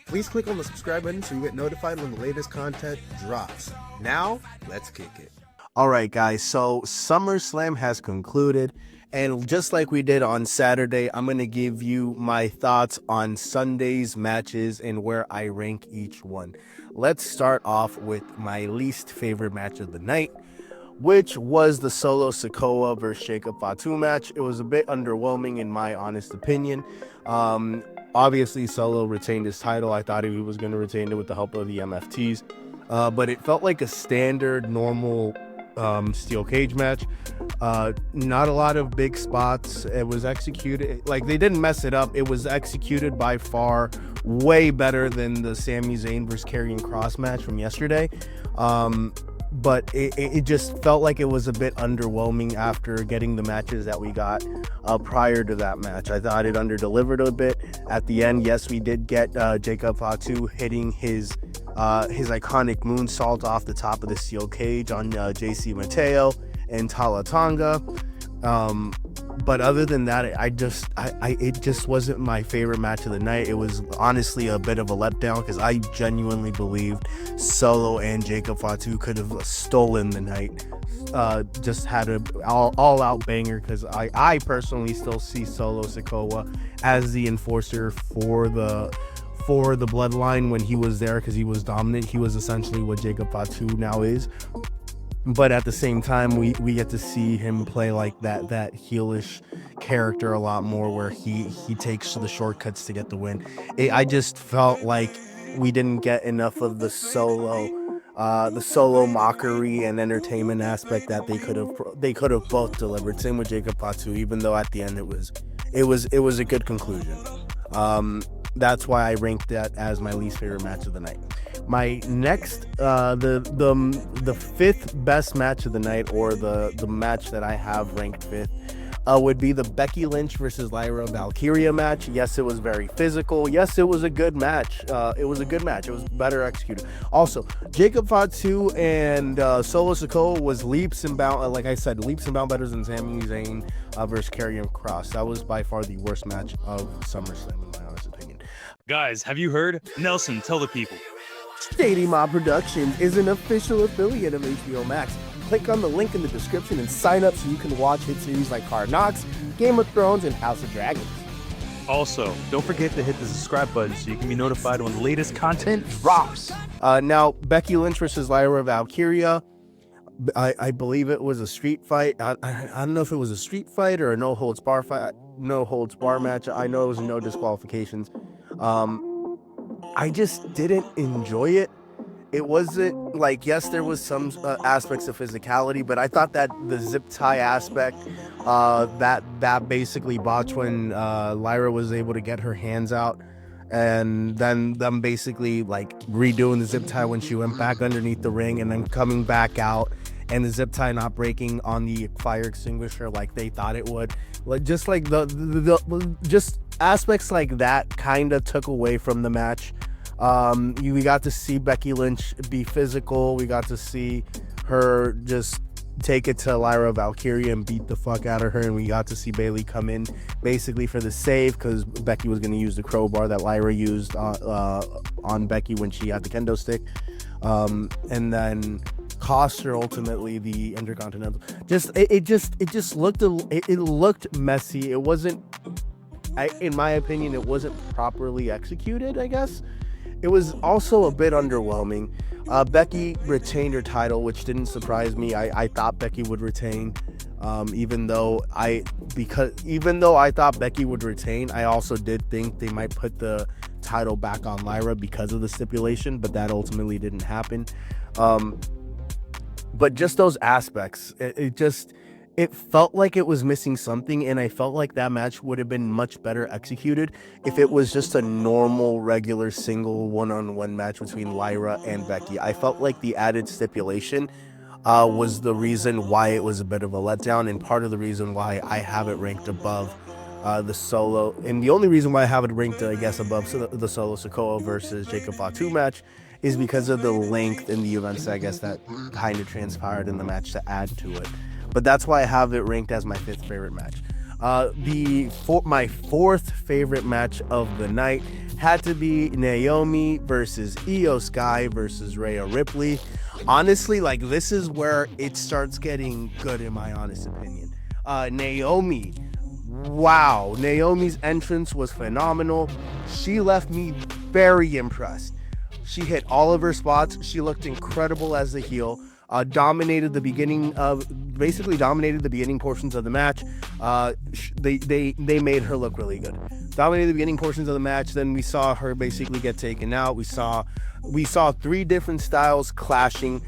Please click on the subscribe button so you get notified when the latest content drops. Now, let's kick it. All right, guys, so SummerSlam has concluded, and just like we did on Saturday, I'm going to give you my thoughts on Sunday's matches and where I rank each one. Let's start off with my least favorite match of the night, which was the Solo Sikoa versus Jacob Fatu match. It was a bit underwhelming in my honest opinion. Obviously, Solo retained his title. I thought he was going to retain it with the help of the MFTs, but it felt like a standard, normal steel cage match. Not a lot of big spots. It was executed like they didn't mess it up. It was executed by far way better than the Sami Zayn versus Karrion Kross match from yesterday. But it just felt like it was a bit underwhelming after getting the matches that we got prior to that match. I thought it underdelivered a bit at the end. Yes, we did get Jacob Fatu hitting his iconic moonsault off the top of the steel cage on JC Mateo and Tala Tonga. But other than that, it just wasn't my favorite match of the night. It was honestly a bit of a letdown because I genuinely believed Solo and Jacob Fatu could have stolen the night. Just had an all-out banger because I personally still see Solo Sikoa as the enforcer for the bloodline when he was there because he was dominant. He was essentially what Jacob Fatu now is. But at the same time, we get to see him play like that heelish character a lot more, where he takes the shortcuts to get the win. I just felt like we didn't get enough of the solo mockery and entertainment aspect that they could have both delivered. Same with Jacob Fatu, even though at the end it was a good conclusion. That's why I ranked that as my least favorite match of the night. My next, the fifth best match of the night, or the match that I have ranked fifth, would be the Becky Lynch versus Lyra Valkyria match. Yes, it was very physical. Yes, it was a good match. It was better executed. Also, Jacob Fatu and Solo Sikoa was leaps and bounds. Like I said, leaps and bounds better than Sami Zayn versus Karrion Kross. That was by far the worst match of SummerSlam in my honest opinion. Guys, have you heard? Nelson, tell the people. Stadium Mob Productions is an official affiliate of HBO Max. Click on the link in the description and sign up so you can watch hit series like Hard Knocks, Game of Thrones, and House of Dragons. Also, don't forget to hit the subscribe button so you can be notified when the latest content drops. Now, Becky Lynch versus Lyra Valkyria. I believe it was a street fight. I don't know if it was a street fight or a no holds bar match. I know it was no disqualifications. I just didn't enjoy it. It wasn't like, yes, there was some aspects of physicality, but I thought that the zip tie aspect, that basically botched when Lyra was able to get her hands out, and then them basically like redoing the zip tie when she went back underneath the ring and then coming back out, and the zip tie not breaking on the fire extinguisher like they thought it would. Like just like just aspects like that kind of took away from the match. We got to see Becky Lynch be physical. We got to see her just take it to Lyra Valkyria and beat the fuck out of her, and we got to see Bayley come in basically for the save because Becky was going to use the crowbar that Lyra used on Becky when she had the kendo stick, and then cost her ultimately the Intercontinental. It looked messy. It wasn't, in my opinion, it wasn't properly executed, I guess. It was also a bit underwhelming. Becky retained her title, which didn't surprise me. I thought Becky would retain, even though I thought Becky would retain, I also did think they might put the title back on Lyra because of the stipulation, but that ultimately didn't happen. But just those aspects, it felt like it was missing something, and I felt like that match would have been much better executed if it was just a normal, regular, single one-on-one match between Lyra and Becky. I felt like the added stipulation was the reason why it was a bit of a letdown, and part of the reason why I have it ranked above the Solo, and the only reason why I have it ranked, I guess, above the Solo Sikoa versus Jacob Fatu match is because of the length in the events, I guess, that kind of transpired in the match to add to it. But that's why I have it ranked as my fifth favorite match. My fourth favorite match of the night had to be Naomi versus Io Sky versus Rhea Ripley. Honestly, like, this is where it starts getting good, in my honest opinion. Naomi, wow, Naomi's entrance was phenomenal. She left me very impressed. She hit all of her spots. She looked incredible as the heel. Dominated the beginning portions of the match. They made her look really good. Dominated the beginning portions of the match. Then we saw her basically get taken out. We saw three different styles clashing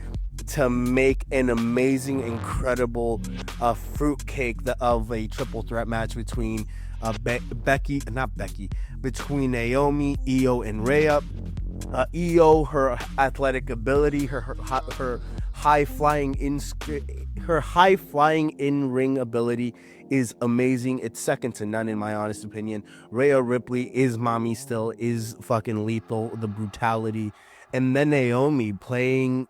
to make an amazing, incredible fruitcake of a triple threat match between between Naomi, Io, and Rhea. Io, her athletic ability, her high flying in ring ability is amazing. It's second to none, in my honest opinion. Rhea Ripley is mommy still, is fucking lethal. The brutality, and then Naomi playing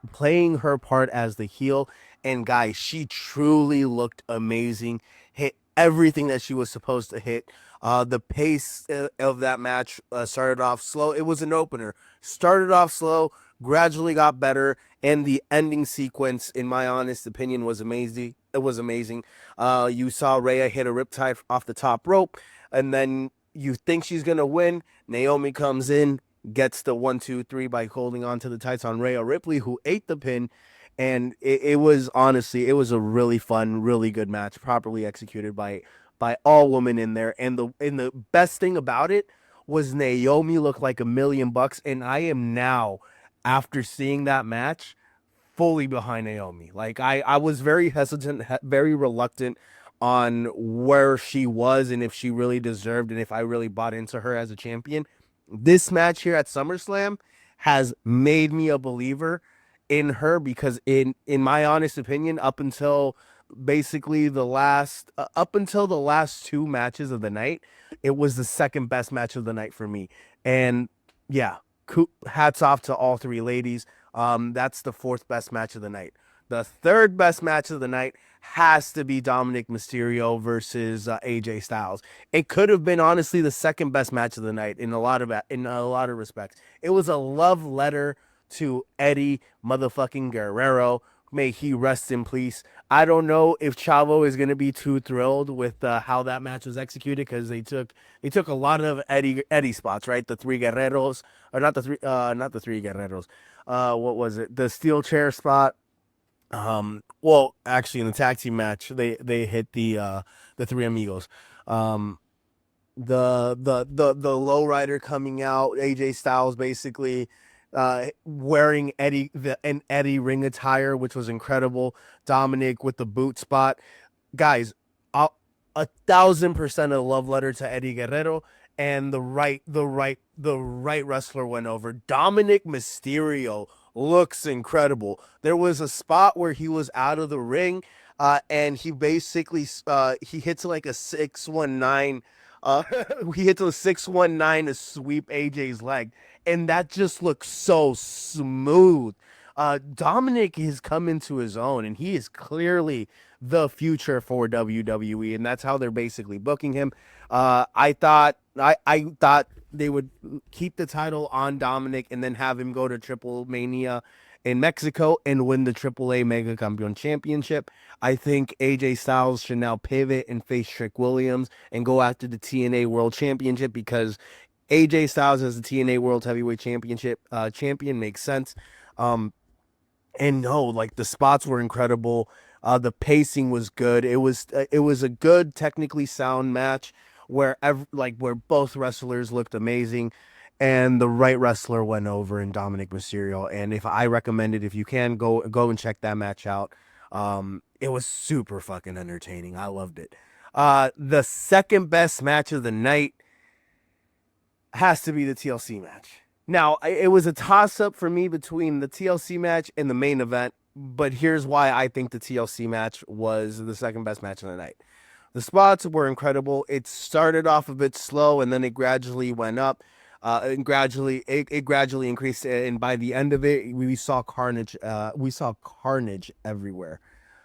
her part as the heel. And guys, she truly looked amazing. Hit everything that she was supposed to hit. The pace of that match started off slow. It was an opener. Started off slow, gradually got better, and the ending sequence, in my honest opinion, was amazing. It was amazing. You saw Rhea hit a riptide off the top rope, and then you think she's gonna win. Naomi comes in, gets the 1-2-3 by holding on to the tights on Rhea Ripley, who ate the pin. And it was a really fun, really good match, properly executed by all women in there. And the best thing about it was Naomi looked like $1,000,000, and I am now, after seeing that match, fully behind Naomi. Like, I was very hesitant, very reluctant on where she was and if she really deserved and if I really bought into her as a champion. This match here at SummerSlam has made me a believer in her, because in my honest opinion, up until the last two matches of the night, it was the second best match of the night for me. And yeah, hats off to all three ladies. That's the fourth best match of the night. The third best match of the night has to be Dominic Mysterio versus AJ Styles. It could have been honestly the second best match of the night in a lot of respects. It was a love letter to Eddie motherfucking Guerrero. May he rest in peace. I don't know if Chavo is going to be too thrilled with how that match was executed, because they took a lot of Eddie spots, right? The three Guerreros, or not the three Guerreros. What was it? The steel chair spot. Well, actually, in the tag team match, they hit the three amigos. The lowrider coming out, AJ Styles basically wearing an Eddie ring attire, which was incredible. Dominic with the boot spot. Guys, 1,000% a love letter to Eddie Guerrero, and the right wrestler went over. Dominic Mysterio looks incredible. There was a spot where he was out of the ring, and he basically he hits like a 619. He hits a 619 to sweep AJ's leg, and that just looks so smooth. Dominic has come into his own, and he is clearly the future for WWE, and that's how they're basically booking him. I thought they would keep the title on Dominic and then have him go to Triple Mania in Mexico and win the AAA Mega Campeon Championship. I think AJ Styles should now pivot and face Trick Williams and go after the TNA World Championship, because AJ Styles as the TNA World Heavyweight Championship champion makes sense. And no, like, the spots were incredible. The pacing was good. It was a good, technically sound match where both wrestlers looked amazing, and the right wrestler went over in Dominic Mysterio. And I recommend it, if you can, go and check that match out. It was super fucking entertaining. I loved it. The second best match of the night has to be the TLC match. Now, it was a toss-up for me between the TLC match and the main event, but here's why I think the TLC match was the second best match of the night. The spots were incredible. It started off a bit slow, and then it gradually went up, and gradually increased, and by the end of it, we saw carnage. We saw carnage everywhere.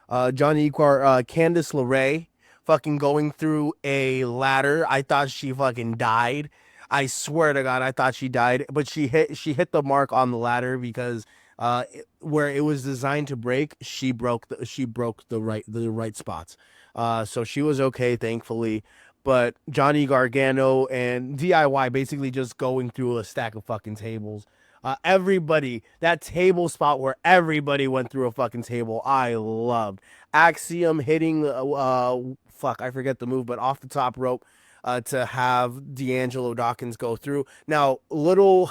Johnny Iquar, Candice LeRae fucking going through a ladder. I thought she fucking died. I swear to God, I thought she died, but she hit the mark on the ladder because where it was designed to break, she broke the right spots. So she was okay, thankfully. But Johnny Gargano and DIY basically just going through a stack of fucking tables. Everybody, that table spot where everybody went through a fucking table, I loved. Axiom hitting, fuck, I forget the move, but off the top rope, to have D'Angelo Dawkins go through. Now, little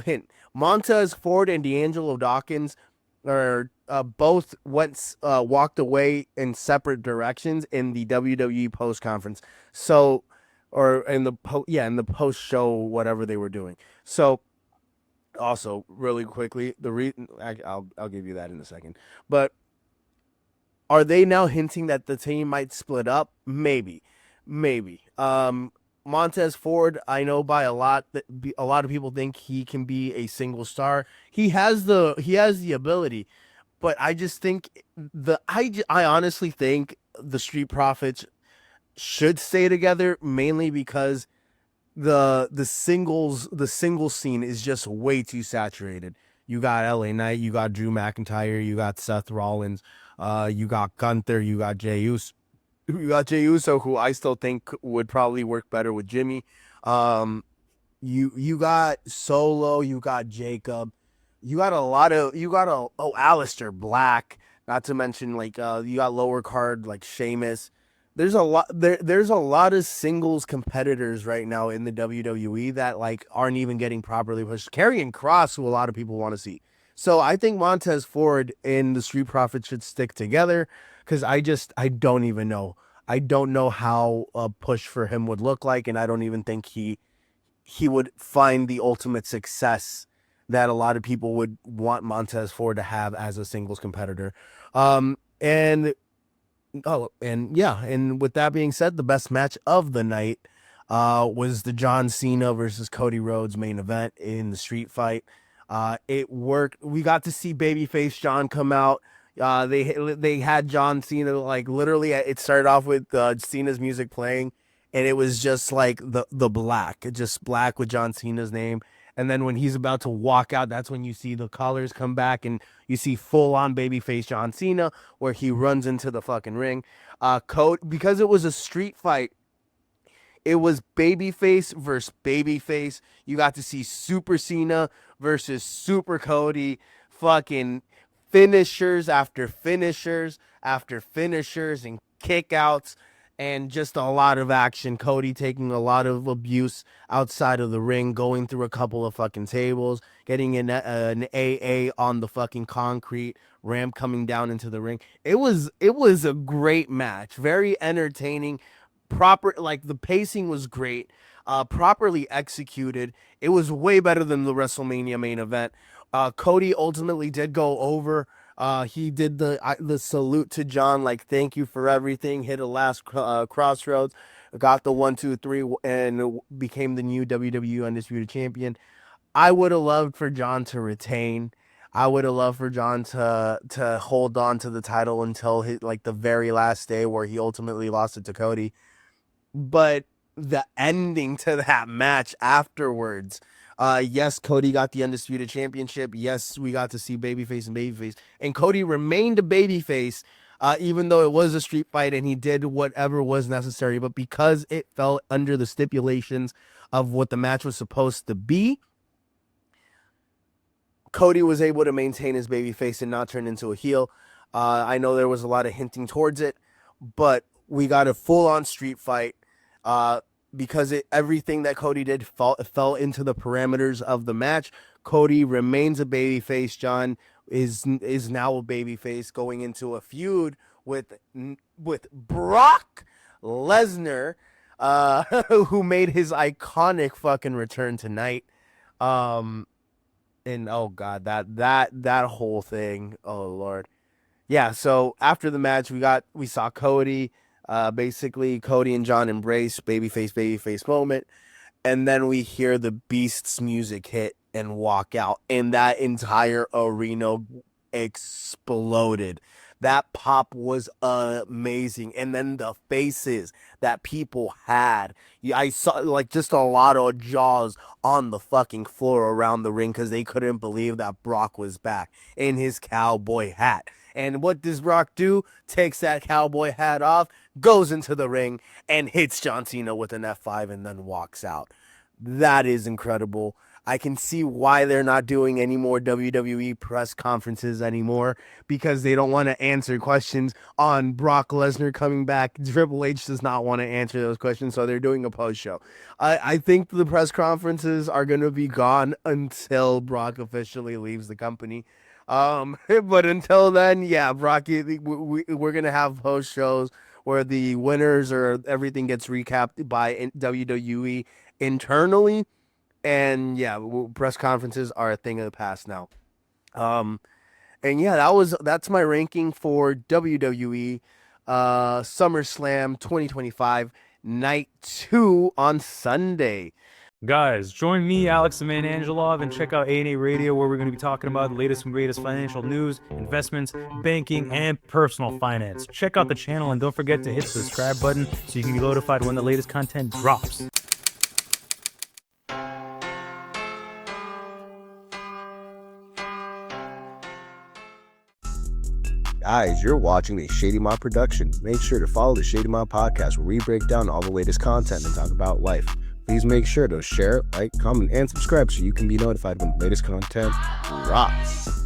hint: Montez Ford and D'Angelo Dawkins are both walked away in separate directions in the WWE post conference. So, or in the post show, whatever they were doing. So, also really quickly, the reason I'll give you that in a second, but are they now hinting that the team might split up? Maybe, maybe. Montez Ford, I know by a lot that a lot of people think he can be a single star. He has the ability, but I just think I honestly think the Street Profits should stay together mainly because the singles scene is just way too saturated. You got LA Knight, you got Drew McIntyre, you got Seth Rollins, you got Gunther, you got Jey Uso, who I still think would probably work better with Jimmy. Um, you got Solo, you got Jacob, you got Alistair Black, not to mention like you got lower card like Sheamus. There's a lot of singles competitors right now in the WWE that like aren't even getting properly pushed. Karrion Cross, who a lot of people want to see. So I think Montez Ford and the Street Profits should stick together because I don't even know. I don't know how a push for him would look like, and I don't even think he would find the ultimate success that a lot of people would want Montez Ford to have as a singles competitor. And and yeah, and with that being said, the best match of the night was the John Cena versus Cody Rhodes main event in the street fight. It worked. We got to see babyface John come out. They had John Cena like literally. It started off with Cena's music playing, and it was just like the black, just black with John Cena's name. And then when he's about to walk out, that's when you see the colors come back, and you see full on babyface John Cena, where he runs into the fucking ring. Because it was a street fight, it was babyface versus babyface. You got to see Super Cena versus Super Cody. Fucking finishers after finishers after finishers and kickouts and just a lot of action. Cody taking a lot of abuse outside of the ring, going through a couple of fucking tables, getting an AA on the fucking concrete ramp coming down into the ring. It was a great match, very entertaining, proper, like the pacing was great, properly executed. It was way better than the WrestleMania main event. Cody ultimately did go over. He did the salute to John, like thank you for everything. Hit a last crossroads, got the 1, 2, 3, and became the new WWE Undisputed Champion. I would have loved for John to retain. I would have loved for John to hold on to the title until like the very last day where he ultimately lost it to Cody. But the ending to that match afterwards, yes, Cody got the Undisputed Championship. Yes, we got to see babyface and babyface, and Cody remained a babyface, even though it was a street fight and he did whatever was necessary. But because it fell under the stipulations of what the match was supposed to be, Cody was able to maintain his babyface and not turn into a heel. I know there was a lot of hinting towards it, but we got a full-on street fight, uh, because everything that Cody did fell into the parameters of the match. Cody remains a babyface. John is now a babyface going into a feud with Brock Lesnar, who made his iconic fucking return tonight. Um, and oh god, that whole thing, oh lord. Yeah, so after the match we saw Cody, basically Cody and John embrace babyface moment, and then we hear the Beast's music hit and walk out, and that entire arena exploded. That pop was amazing. And then the faces that people had. Yeah, I saw like just a lot of jaws on the fucking floor around the ring because they couldn't believe that Brock was back in his cowboy hat. And what does Brock do? Takes that cowboy hat off, goes into the ring, and hits John Cena with an F5 and then walks out. That is incredible. I can see why they're not doing any more WWE press conferences anymore because they don't want to answer questions on Brock Lesnar coming back. Triple H does not want to answer those questions, so they're doing a post show. I think the press conferences are going to be gone until Brock officially leaves the company. But until then, yeah, Brock, we're going to have post shows where the winners or everything gets recapped by WWE internally. And yeah, press conferences are a thing of the past now. And yeah, that's my ranking for WWE SummerSlam 2025 Night 2 on Sunday. Guys, join me, Alex the Man Angelov, and check out A&A Radio, where we're going to be talking about the latest and greatest financial news, investments, banking, and personal finance. Check out the channel, and don't forget to hit the subscribe button so you can be notified when the latest content drops. Guys, you're watching a Shady Mob production. Make sure to follow the Shady Mob podcast where we break down all the latest content and talk about life. Please make sure to share, like, comment, and subscribe so you can be notified when the latest content drops.